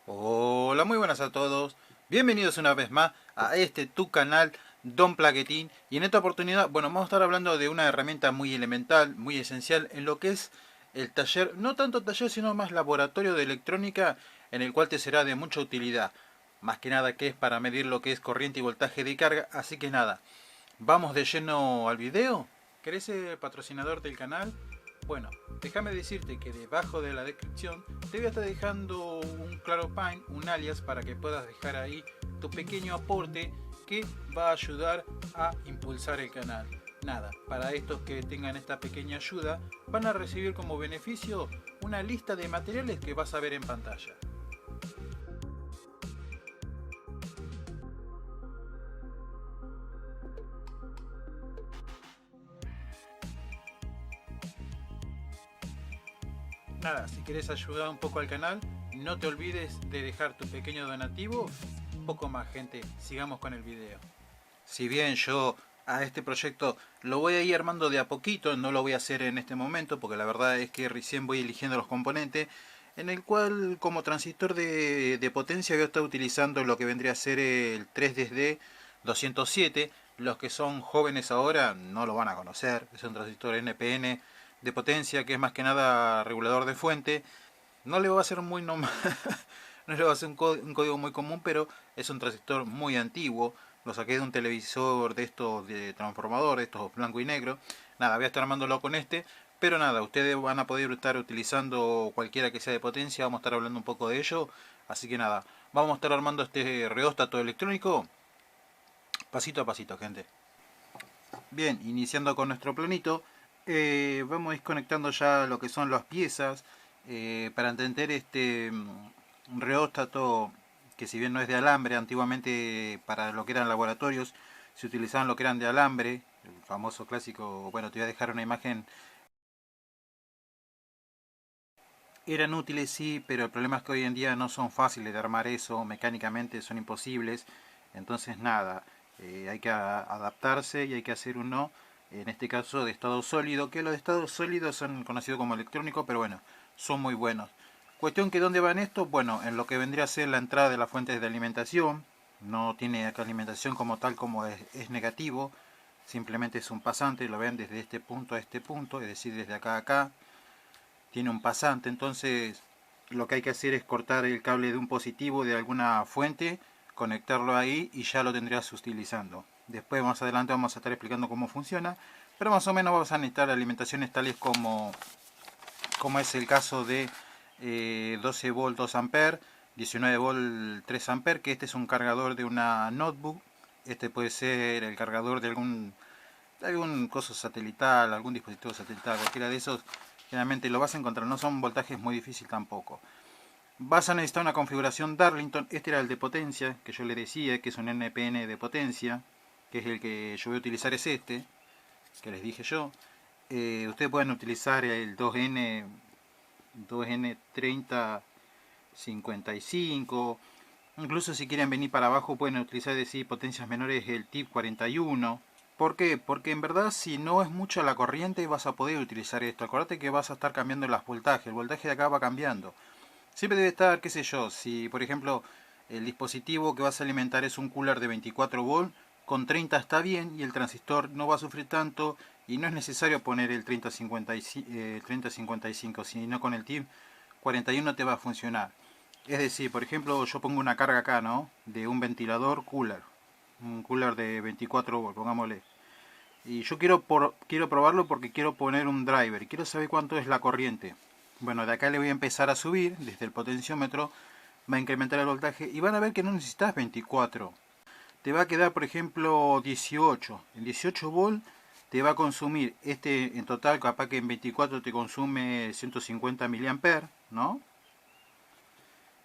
Hola, muy buenas a todos. Bienvenidos una vez más a este tu canal Don Plaquetín. Y en esta oportunidad, bueno, vamos a estar hablando de una herramienta muy elemental, muy esencial en lo que es el taller, no tanto taller, sino más laboratorio de electrónica, en el cual te será de mucha utilidad. Más que nada que es para medir lo que es corriente y voltaje de carga. Así que nada, vamos de lleno al video. ¿Querés ser patrocinador del canal? Bueno, déjame decirte que debajo de la descripción te voy a estar dejando un ClaroPine, un alias para que puedas dejar ahí tu pequeño aporte que va a ayudar a impulsar el canal. Nada, para estos que tengan esta pequeña ayuda van a recibir como beneficio una lista de materiales que vas a ver en pantalla. Nada, si quieres ayudar un poco al canal, no te olvides de dejar tu pequeño donativo. Poco más, gente, sigamos con el video. Si bien yo a este proyecto lo voy a ir armando de a poquito, no lo voy a hacer en este momento porque la verdad es que recién voy eligiendo los componentes, en el cual como transistor de potencia voy a estar utilizando lo que vendría a ser el 3DD 207. Los que son jóvenes ahora no lo van a conocer, es un transistor NPN de potencia que es más que nada regulador de fuente. No le va a ser muy no le va a ser un código muy común, pero es un transistor muy antiguo. Lo saqué de un televisor de estos de transformador, de estos blanco y negro. Nada, voy a estar armándolo con este. Pero nada, ustedes van a poder estar utilizando cualquiera que sea de potencia. Vamos a estar hablando un poco de ello. Así que nada, vamos a estar armando este reóstato electrónico pasito a pasito, gente. Bien, iniciando con nuestro planito, vamos a ir conectando ya lo que son las piezas para entender este reóstato que, si bien no es de alambre, antiguamente para lo que eran laboratorios se utilizaban lo que eran de alambre, el famoso clásico. Bueno, te voy a dejar una imagen. Eran útiles, sí, pero el problema es que hoy en día no son fáciles de armar eso, mecánicamente son imposibles. Entonces nada, hay que adaptarse y hay que hacer uno, en este caso de estado sólido, que los de estado sólido son conocidos como electrónicos, pero bueno, son muy buenos. Cuestión que ¿dónde van estos? Bueno, en lo que vendría a ser la entrada de las fuentes de alimentación. No tiene acá alimentación como tal, como es negativo, simplemente es un pasante, lo ven desde este punto a este punto, es decir, desde acá a acá tiene un pasante. Entonces lo que hay que hacer es cortar el cable de un positivo de alguna fuente, conectarlo ahí y ya lo tendrías utilizando. Después más adelante vamos a estar explicando cómo funciona, pero más o menos vamos a necesitar alimentaciones tales como es el caso de 12 volt 2 amperes, 19 volt 3 amperes, que este es un cargador de una notebook. Este puede ser el cargador de algún coso satelital, algún dispositivo satelital, cualquiera de esos. Generalmente lo vas a encontrar, no son voltajes muy difíciles tampoco. Vas a necesitar una configuración Darlington. Este era el de potencia, que yo le decía, que es un NPN de potencia, que es el que yo voy a utilizar, es este, que les dije yo. Ustedes pueden utilizar el 2N3055. Incluso si quieren venir para abajo pueden utilizar, decir, potencias menores, el TIP 41. ¿Por qué? Porque en verdad, si no es mucha la corriente, vas a poder utilizar esto. Acordate que vas a estar cambiando las voltajes. El voltaje de acá va cambiando. Siempre debe estar, qué sé yo, si por ejemplo el dispositivo que vas a alimentar es un cooler de 24 volt, con 30 está bien y el transistor no va a sufrir tanto y no es necesario poner el 3055, sino con el TIP 41 te va a funcionar. Es decir, por ejemplo, yo pongo una carga acá, ¿no? De un ventilador cooler. Un cooler de 24 volt, pongámosle. Y yo quiero probarlo porque quiero poner un driver. Quiero saber cuánto es la corriente. Bueno, de acá le voy a empezar a subir desde el potenciómetro. Va a incrementar el voltaje y van a ver que no necesitas 24. Te va a quedar, por ejemplo, 18. En 18 volt te va a consumir este en total, capaz que en 24 te consume 150 mA, ¿no?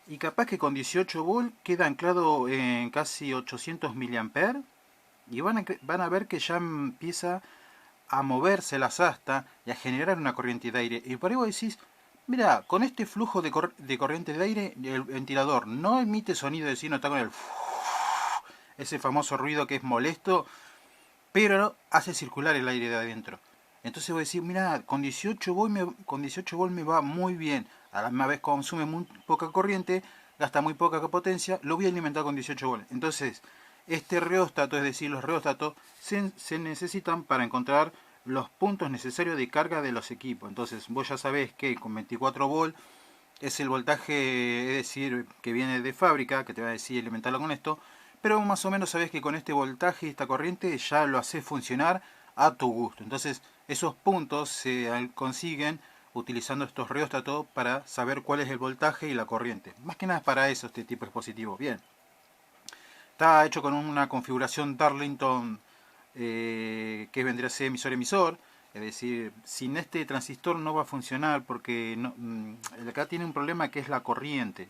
Y capaz que con 18 volt queda anclado en casi 800 mA. Y van a ver que ya empieza a moverse la asta y a generar una corriente de aire. Y por ahí vos decís, mira, con este flujo de corriente de aire, el ventilador no emite sonido, de decir, no está con ese famoso ruido que es molesto, pero hace circular el aire de adentro. Entonces voy a decir, mira, con 18 volt me va muy bien. A la misma vez consume muy poca corriente, gasta muy poca potencia, lo voy a alimentar con 18 volts. Entonces, este reóstato, es decir, los reóstatos, se necesitan para encontrar los puntos necesarios de carga de los equipos. Entonces, vos ya sabés que con 24 volts es el voltaje, es decir, que viene de fábrica, que te va a decir alimentarlo con esto, pero más o menos sabés que con este voltaje y esta corriente ya lo haces funcionar a tu gusto. Entonces, esos puntos se consiguen utilizando estos reóstatos para saber cuál es el voltaje y la corriente. Más que nada es para eso este tipo de dispositivo. Bien, está hecho con una configuración Darlington que vendría a ser emisor-emisor. Es decir, sin este transistor no va a funcionar porque acá tiene un problema que es la corriente.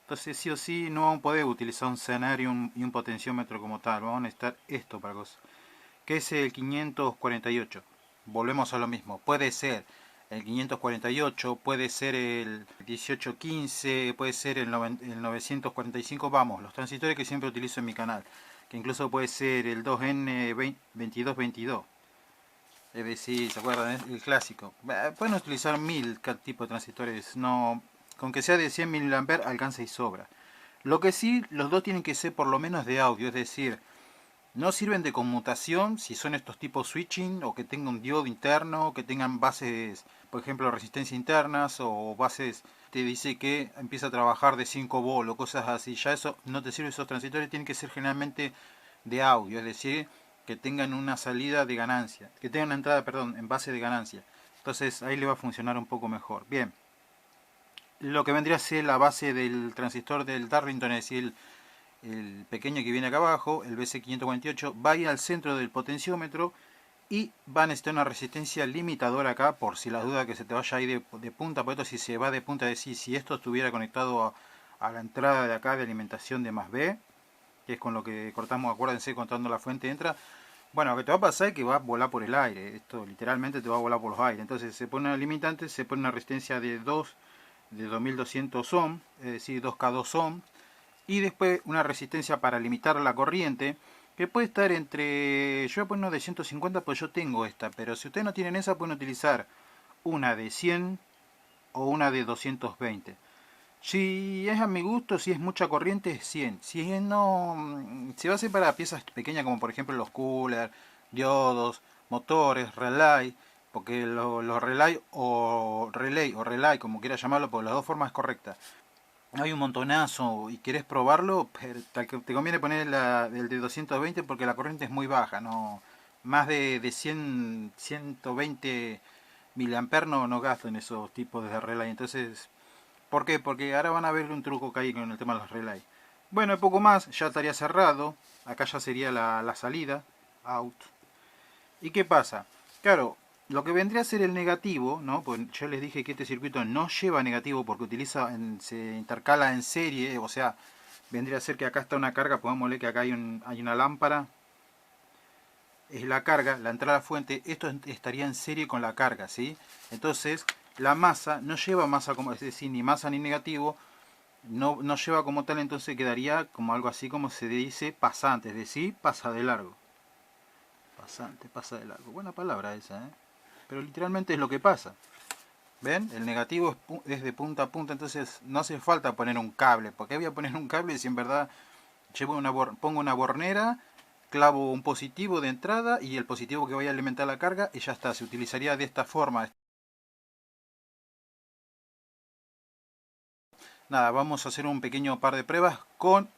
Entonces sí o sí no vamos a poder utilizar un escenario y un potenciómetro como tal. Vamos a necesitar esto para cosas. Que es el 548. Volvemos a lo mismo. Puede ser el 548, puede ser el 1815, puede ser el 945. Vamos, los transistores que siempre utilizo en mi canal. Que incluso puede ser el 2N2222. Es decir, ¿se acuerdan? Es el clásico. Pueden utilizar 1000 tipos de transistores. No, con que sea de 100 mA alcanza y sobra. Lo que sí, los dos tienen que ser por lo menos de audio. Es decir, no sirven de conmutación si son estos tipos switching o que tengan un diodo interno, que tengan bases, por ejemplo, resistencia internas o bases te dice que empieza a trabajar de 5 volts o cosas así. Ya eso no te sirve, esos transistores tienen que ser generalmente de audio, es decir, que tengan una salida de ganancia, que tengan una entrada, perdón, en base de ganancia. Entonces ahí le va a funcionar un poco mejor. Bien, lo que vendría a ser la base del transistor del Darlington, es decir, el pequeño que viene acá abajo, el BC548, va a ir al centro del potenciómetro y va a necesitar una resistencia limitadora acá, por si la duda que se te vaya a ir de punta, por esto si se va de punta, es decir, si esto estuviera conectado a la entrada de acá de alimentación de más B, que es con lo que cortamos, acuérdense, contando la fuente entra, bueno, lo que te va a pasar es que va a volar por el aire, esto literalmente te va a volar por los aires, entonces se pone una limitante, se pone una resistencia de 2200 ohm, es decir, 2K2 ohm, y después una resistencia para limitar la corriente, que puede estar entre, yo voy a poner una de 150 pues yo tengo esta, pero si ustedes no tienen esa pueden utilizar una de 100 o una de 220. Si es a mi gusto, si es mucha corriente, es 100. Si es no, si va a ser para piezas pequeñas como por ejemplo los coolers, diodos, motores, relay, porque los relay, como quiera llamarlo, por las dos formas correctas. Hay un montonazo y querés probarlo, pero te conviene poner el de 220 porque la corriente es muy baja, no más de 100, 120 miliamperes no gasto en esos tipos de relay. Entonces, ¿por qué? Porque ahora van a ver un truco que hay con el tema de los relay. Bueno, un poco más, ya estaría cerrado. Acá ya sería la salida, out. ¿Y qué pasa? Claro, lo que vendría a ser el negativo, ¿no? Pues yo les dije que este circuito no lleva negativo porque se intercala en serie, o sea, vendría a ser que acá está una carga, pongámosle que acá hay una lámpara, es la carga, la entrada a la fuente, esto estaría en serie con la carga, ¿sí? Entonces, la masa no lleva masa como, es decir, ni masa ni negativo, no lleva como tal, entonces quedaría como algo así como se dice pasante, es decir, pasa de largo. Pasante, pasa de largo. Buena palabra esa, ¿eh? Pero literalmente es lo que pasa. ¿Ven? El negativo es de punta a punta, entonces no hace falta poner un cable. ¿Por qué voy a poner un cable si en verdad pongo una bornera, clavo un positivo de entrada y el positivo que vaya a alimentar la carga y ya está? Se utilizaría de esta forma. Nada, vamos a hacer un pequeño par de pruebas con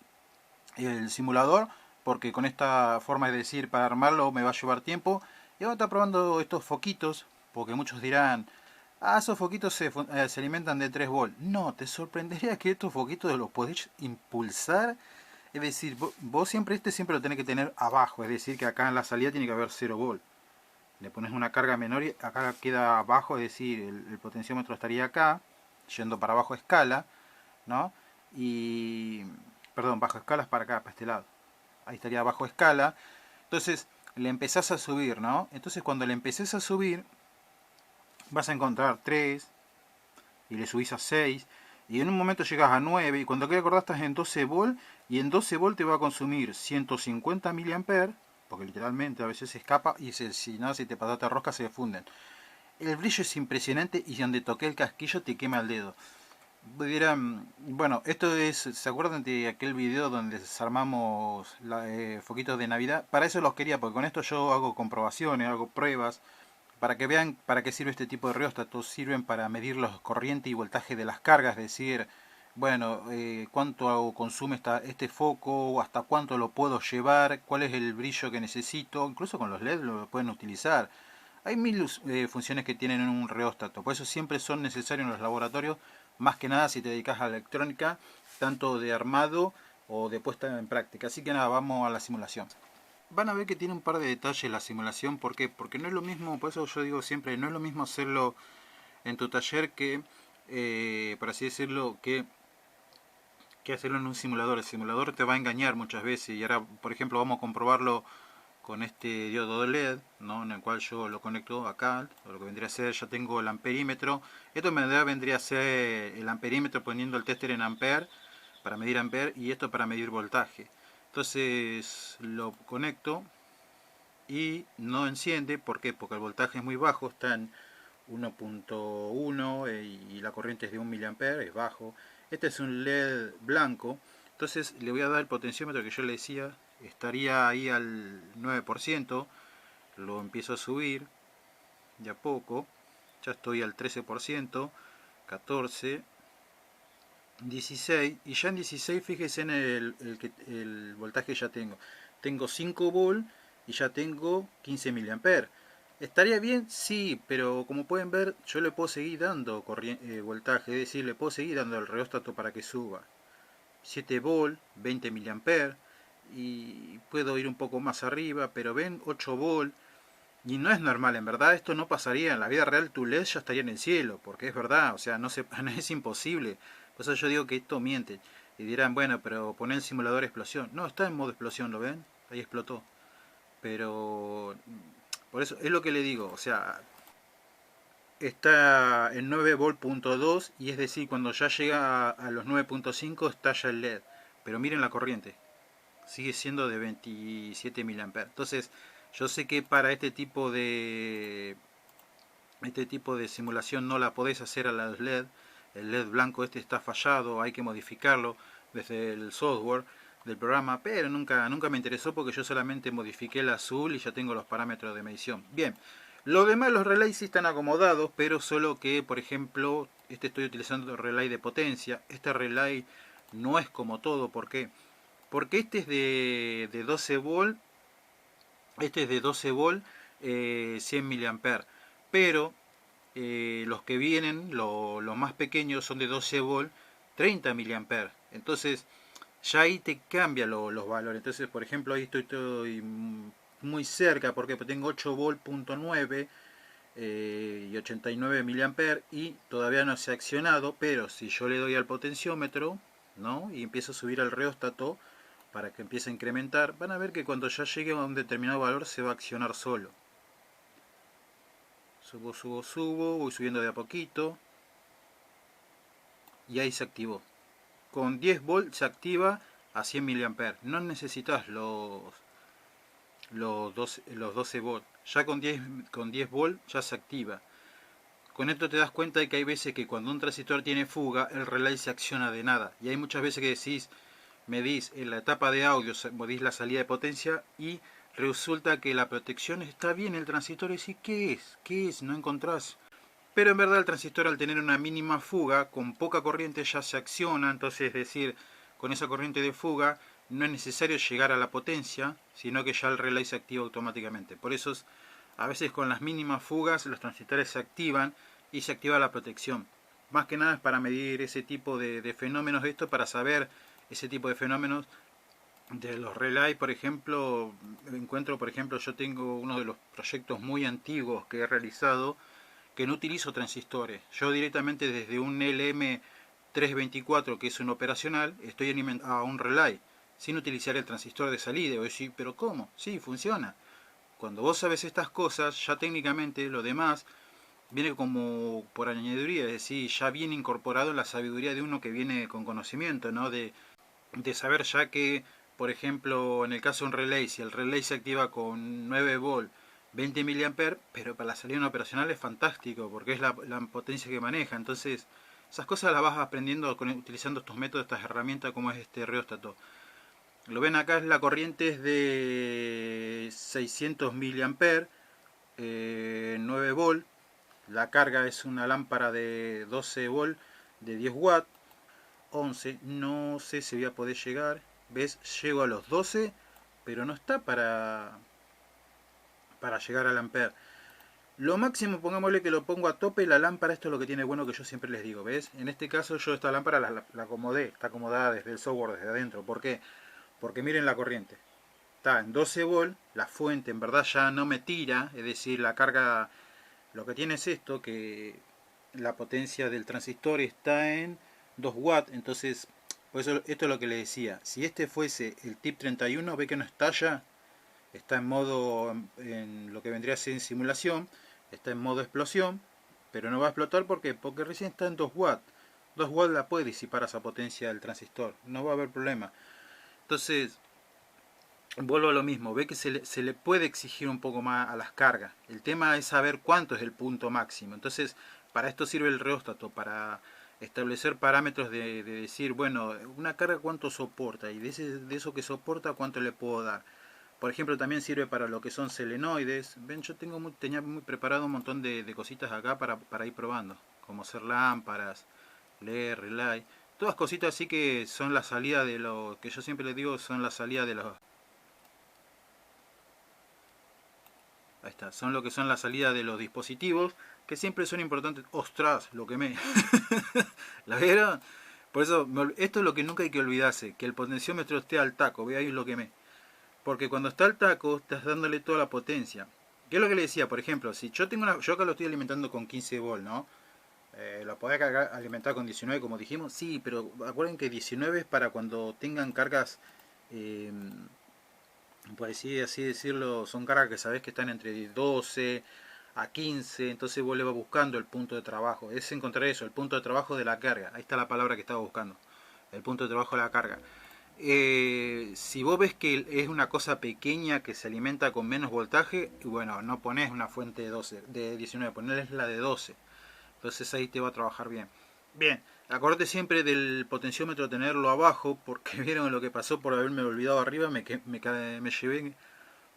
el simulador, porque con esta forma de decir para armarlo me va a llevar tiempo. Y vamos a estar probando estos foquitos, porque muchos dirán, ah, esos foquitos se alimentan de 3 volts. No, te sorprendería que estos foquitos los podéis impulsar. Es decir, vos siempre lo tenés que tener abajo, es decir, que acá en la salida tiene que haber 0 volts. Le pones una carga menor y acá queda abajo, es decir, el potenciómetro estaría acá, yendo para abajo a escala, ¿no? Y, perdón, bajo escala es para acá, para este lado. Ahí estaría bajo escala. Entonces, le empezás a subir, ¿no? Entonces, cuando le empecés a subir, vas a encontrar 3 y le subís a 6 y en un momento llegas a 9 y cuando quieras acordar estás en 12 volt y en 12 volt te va a consumir 150 miliamperes porque literalmente a veces se escapa y si no, si te pasaste rosca se funden. El brillo es impresionante y donde toqué el casquillo te quema el dedo. Bueno, esto es, ¿se acuerdan de aquel video donde desarmamos foquitos de Navidad? Para eso los quería, porque con esto yo hago comprobaciones, hago pruebas, para que vean para qué sirve este tipo de rheóstatos. Sirven para medir los corriente y voltaje de las cargas, es decir, bueno, cuánto consume este foco, hasta cuánto lo puedo llevar, cuál es el brillo que necesito, incluso con los LED lo pueden utilizar. Hay mil funciones que tienen un rheóstato, por eso siempre son necesarios en los laboratorios, más que nada si te dedicas a la electrónica, tanto de armado o de puesta en práctica. Así que nada, vamos a la simulación. Van a ver que tiene un par de detalles la simulación. ¿Por qué? Porque no es lo mismo, por eso yo digo siempre, no es lo mismo hacerlo en tu taller que, por así decirlo, que hacerlo en un simulador. El simulador te va a engañar muchas veces, y ahora, por ejemplo, vamos a comprobarlo con este diodo LED, ¿no? En el cual yo lo conecto acá, lo que vendría a ser, ya tengo el amperímetro. Esto vendría a ser el amperímetro poniendo el tester en ampere, para medir ampere, y esto para medir voltaje. Entonces lo conecto y no enciende. ¿Por qué? Porque el voltaje es muy bajo, está en 1.1 y la corriente es de 1 mA, es bajo. Este es un LED blanco, entonces le voy a dar el potenciómetro que yo le decía, estaría ahí al 9%, lo empiezo a subir de a poco, ya estoy al 13%, 14, 16, y ya en 16 fíjese en el voltaje que ya tengo 5 volt y ya tengo 15 mA. ¿Estaría bien? Sí, pero como pueden ver, yo le puedo seguir dando voltaje, es decir, le puedo seguir dando el reóstato para que suba. 7 volt, 20 mA, y puedo ir un poco más arriba, pero ven, 8 volt, y no es normal, en verdad esto no pasaría, en la vida real tu LED ya estaría en el cielo, porque es verdad, o sea, no es imposible. Por eso yo digo que esto miente. Y dirán, bueno, pero poner el simulador de explosión. No, está en modo explosión, ¿lo ven? Ahí explotó. Pero por eso es lo que le digo, o sea, está en 9 volt punto 2, y es decir, cuando ya llega a los 9.5 estalla el LED. Pero miren la corriente, sigue siendo de 27 mA. Entonces, yo sé que para este tipo de simulación no la podés hacer a la LED. El LED blanco este está fallado, hay que modificarlo desde el software del programa, pero nunca me interesó porque yo solamente modifiqué el azul y ya tengo los parámetros de medición. Bien, lo demás, los relays sí están acomodados, pero solo que, por ejemplo, estoy utilizando el relay de potencia. Este relay no es como todo. ¿Por qué? Porque este es de 12 volt, 100 mA, pero los que vienen, los más pequeños, son de 12 volt, 30 mA. Entonces ya ahí te cambian los valores. Entonces, por ejemplo, ahí estoy muy cerca, porque tengo 8 volt punto 9 y 89 mA, y todavía no se ha accionado. Pero si yo le doy al potenciómetro, ¿no?, y empiezo a subir al reóstato para que empiece a incrementar, van a ver que cuando ya llegue a un determinado valor se va a accionar solo. Subo, voy subiendo de a poquito, y ahí se activó. Con 10 volts se activa a 100 mA. No necesitas los 12 volts. Ya con 10 volts ya se activa. Con esto te das cuenta de que hay veces que cuando un transistor tiene fuga, el relay se acciona de nada. Y hay muchas veces que decís, medís en la etapa de audio, medís la salida de potencia, y resulta que la protección está bien, el transistor, y decís, ¿qué es? ¿Qué es? No encontrás. Pero en verdad el transistor, al tener una mínima fuga, con poca corriente ya se acciona. Entonces, es decir, con esa corriente de fuga no es necesario llegar a la potencia, sino que ya el relay se activa automáticamente. Por eso a veces con las mínimas fugas los transistores se activan y se activa la protección. Más que nada es para medir ese tipo de fenómenos de esto, para saber ese tipo de fenómenos de los relays. Por ejemplo, yo tengo uno de los proyectos muy antiguos que he realizado, que no utilizo transistores. Yo directamente desde un LM324, que es un operacional, estoy alimentando a un relay sin utilizar el transistor de salida. Y voy a decir, ¿pero cómo? Sí, funciona. Cuando vos sabes estas cosas, ya técnicamente lo demás viene como por añadiduría, es decir, ya viene incorporado en la sabiduría de uno que viene con conocimiento, ¿no? De saber ya que, por ejemplo, en el caso de un relay, si el relay se activa con 9 volt, 20 mA, pero para la salida operacional es fantástico, porque es la potencia que maneja. Entonces, Esas cosas las vas aprendiendo utilizando estos métodos, estas herramientas como es este reóstato. Lo ven acá, es la corriente es de 600 miliamperes, 9 volt. La carga es una lámpara de 12 volt de 10 watts, 11. No sé si voy a poder llegar. ¿Ves? Llego a los 12, pero no está para llegar al ampere. Lo máximo, pongámosle que lo pongo a tope la lámpara. Esto es lo que tiene bueno que yo siempre les digo, ¿ves? En este caso yo esta lámpara la acomodé, está acomodada desde el software, desde adentro. ¿Por qué? Porque miren la corriente. Está en 12 volt, la fuente en verdad ya no me tira, es decir, la carga, lo que tiene es esto, que la potencia del transistor está en 2 watts, entonces, por eso esto es lo que le decía, si este fuese el tip 31, ve que no estalla, está en modo, en lo que vendría a ser en simulación, está en modo explosión, pero no va a explotar porque recién está en 2 watts. 2 watts la puede disipar esa potencia del transistor, no va a haber problema. Entonces, vuelvo a lo mismo, ve que se le puede exigir un poco más a las cargas. El tema es saber cuánto es el punto máximo. Entonces, para esto sirve el reóstato, para establecer parámetros de decir, bueno, una carga cuánto soporta y de eso que soporta cuánto le puedo dar. Por ejemplo, también sirve para lo que son selenoides. Ven, yo tenía muy preparado un montón de cositas acá para ir probando, como ser lámparas, leer, relay. Todas cositas así que son la salida de lo que yo siempre les digo, son la salida de los... Ahí está, son lo que son la salida de los dispositivos, que siempre son importantes. ¡Ostras! Lo quemé. ¿La vieron? Por eso, esto es lo que nunca hay que olvidarse, que el potenciómetro esté al taco. Ve ahí lo quemé. Porque cuando está al taco, estás dándole toda la potencia. ¿Qué es lo que le decía? Por ejemplo, si yo tengo yo acá lo estoy alimentando con 15 volt, ¿no? ¿Lo podés alimentar con 19 como dijimos? Sí, pero acuerden que 19 es para cuando tengan cargas... Eh, por así decirlo, son cargas que sabes que están entre 12 a 15, entonces vos le vas buscando el punto de trabajo. Es encontrar eso, el punto de trabajo de la carga. Ahí está la palabra que estaba buscando. El punto de trabajo de la carga. Si vos ves que es una cosa pequeña que se alimenta con menos voltaje, bueno, no pones una fuente de 12, de 19, ponés la de 12. Entonces ahí te va a trabajar bien. Bien, acordate siempre del potenciómetro tenerlo abajo, porque vieron lo que pasó por haberme olvidado arriba, me llevé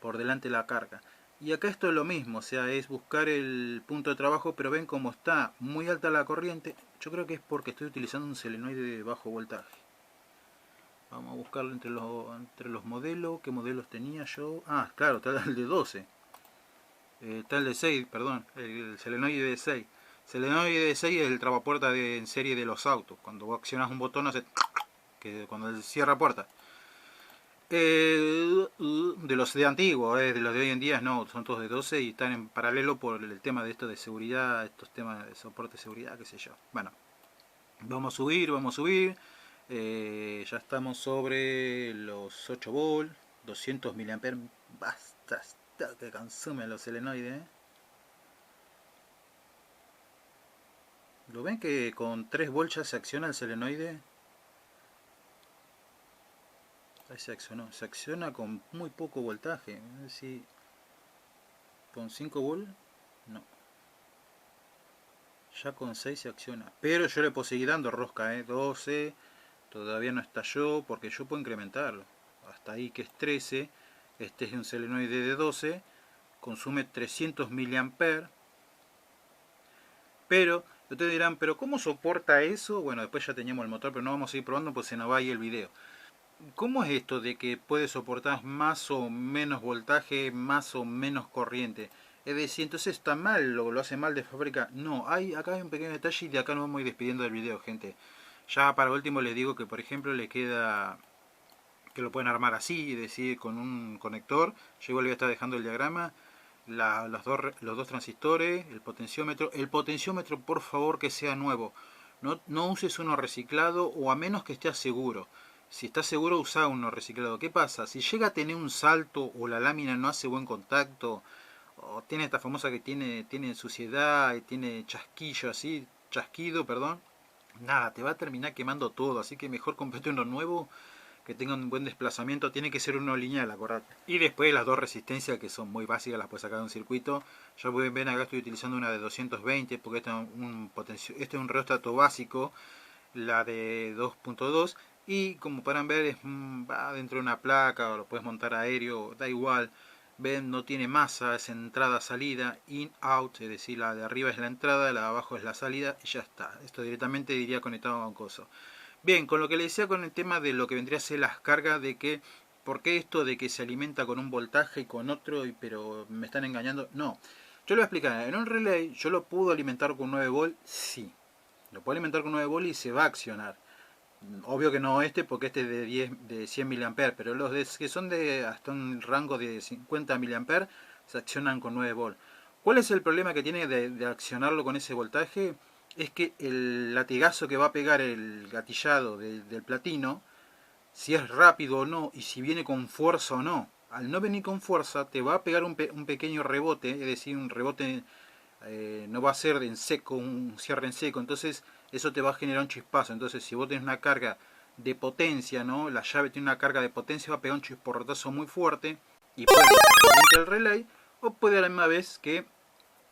por delante la carga. Y acá esto es lo mismo, o sea, es buscar el punto de trabajo, pero ven cómo está muy alta la corriente. Yo creo que es porque estoy utilizando un selenoide de bajo voltaje. Vamos a buscarlo entre los modelos. ¿Qué modelos tenía yo? Ah, claro, está el de 12. Está el de 6, perdón, el selenoide de 6. Selenoide de 6 es el trabapuerta en serie de los autos. Cuando vos accionas un botón hace... que cuando él cierra puerta. De los de antiguo, de los de hoy en día no, son todos de 12 y están en paralelo por el tema de esto de seguridad, estos temas de soporte de seguridad, qué sé yo. Bueno, vamos a subir, vamos a subir. Ya estamos sobre los 8 volt, 200 miliamperes. Basta, que consumen los selenoides. ¿Lo ven que con 3 volts ya se acciona el selenoide? Ahí se accionó. Se acciona con muy poco voltaje. A ver si con 5 volts, no. Ya con 6 se acciona. Pero yo le puedo seguir dando rosca, 12. Todavía no estalló porque yo puedo incrementarlo. Hasta ahí que es 13. Este es un selenoide de 12. Consume 300 miliamperes. Pero ustedes dirán, ¿pero cómo soporta eso? Bueno, después ya teníamos el motor, pero no vamos a ir probando pues se nos va ahí el video. ¿Cómo es esto de que puede soportar más o menos voltaje, más o menos corriente? Es decir, entonces está mal, lo hace mal de fábrica. No, acá hay un pequeño detalle y de acá nos vamos a ir despidiendo del video, gente. Ya para último les digo que por ejemplo le queda que lo pueden armar así, es decir, con un conector. Yo igual voy a estar dejando el diagrama. Los dos transistores, el potenciómetro. El potenciómetro, por favor, que sea nuevo. No uses uno reciclado o a menos que estés seguro. Si estás seguro, usa uno reciclado. ¿Qué pasa? Si llega a tener un salto o la lámina no hace buen contacto, o tiene esta famosa que tiene suciedad y tiene chasquillo así, chasquido, perdón, nada, te va a terminar quemando todo. Así que mejor comprate uno nuevo que tenga un buen desplazamiento, tiene que ser uno lineal, acordate. Y después las dos resistencias que son muy básicas, las puedes sacar de un circuito. Ya pueden ver acá estoy utilizando una de 220 porque este es un rheostat básico, la de 2.2, y como podrán ver va dentro de una placa o lo puedes montar aéreo, da igual. Ven, no tiene masa, es entrada salida, in out, es decir, la de arriba es la entrada, la de abajo es la salida y ya está. Esto directamente iría conectado a un coso. Bien, con lo que le decía con el tema de lo que vendría a ser las cargas, de que ¿por qué esto de que se alimenta con un voltaje y con otro, pero me están engañando? No, yo le voy a explicar. En un relay yo lo puedo alimentar con 9 volt, sí. Lo puedo alimentar con 9 volt y se va a accionar. Obvio que no este, porque este es de 100 mA, pero los que son de hasta un rango de 50 mA se accionan con 9 volt. ¿Cuál es el problema que tiene de accionarlo con ese voltaje? Es que el latigazo que va a pegar el gatillado del platino, si es rápido o no, y si viene con fuerza o no. Al no venir con fuerza, te va a pegar un pequeño rebote, es decir, un rebote no va a ser en seco, un cierre en seco, entonces eso te va a generar un chispazo. Entonces si vos tenés una carga de potencia, ¿no? La llave tiene una carga de potencia, va a pegar un chisporrotazo muy fuerte y puede que el relay, o puede a la misma vez que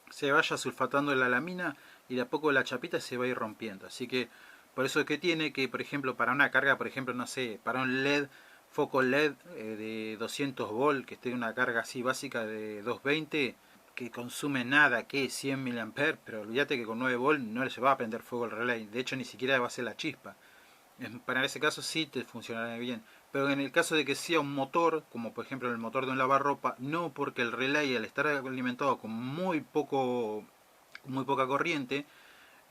se vaya sulfatando la lámina y de a poco la chapita se va a ir rompiendo. Así que por eso es que tiene que, por ejemplo, para una carga, por ejemplo, no sé, para un LED, foco LED de 200 volt, que esté en una carga así básica de 220, que consume nada, que 100 mA, pero olvídate que con 9 volt no se va a prender fuego el relay, de hecho ni siquiera va a ser la chispa. Para ese caso sí te funcionará bien, pero en el caso de que sea un motor, como por ejemplo el motor de un lavarropa, no, porque el relay al estar alimentado con muy poca corriente,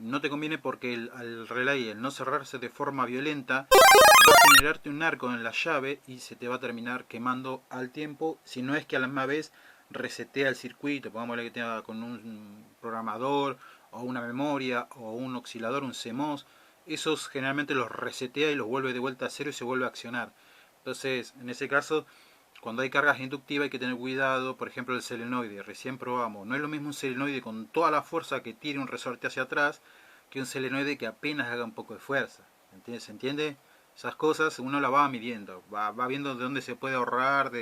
no te conviene porque al relay, el no cerrarse de forma violenta, va a generarte un arco en la llave y se te va a terminar quemando al tiempo, si no es que a la misma vez resetea el circuito, pongámosle que tenga con un programador o una memoria o un oscilador, un CMOS, esos generalmente los resetea y los vuelve de vuelta a cero y se vuelve a accionar. Entonces, en ese caso, cuando hay cargas inductivas hay que tener cuidado. Por ejemplo, el solenoide, recién probamos, no es lo mismo un solenoide con toda la fuerza que tire un resorte hacia atrás que un solenoide que apenas haga un poco de fuerza. ¿Se entiende? Esas cosas uno las va midiendo, va viendo de dónde se puede ahorrar.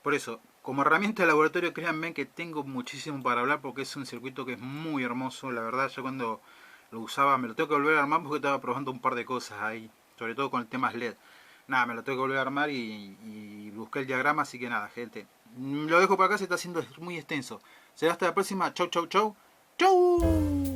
Por eso, como herramienta de laboratorio, créanme que tengo muchísimo para hablar porque es un circuito que es muy hermoso. La verdad, yo cuando lo usaba me lo tengo que volver a armar porque estaba probando un par de cosas ahí, sobre todo con el tema LED. Nada, me lo tengo que volver a armar y busqué el diagrama, así que nada, gente. Lo dejo por acá, se está haciendo muy extenso. Será hasta la próxima. Chau, chau, chau. Chau.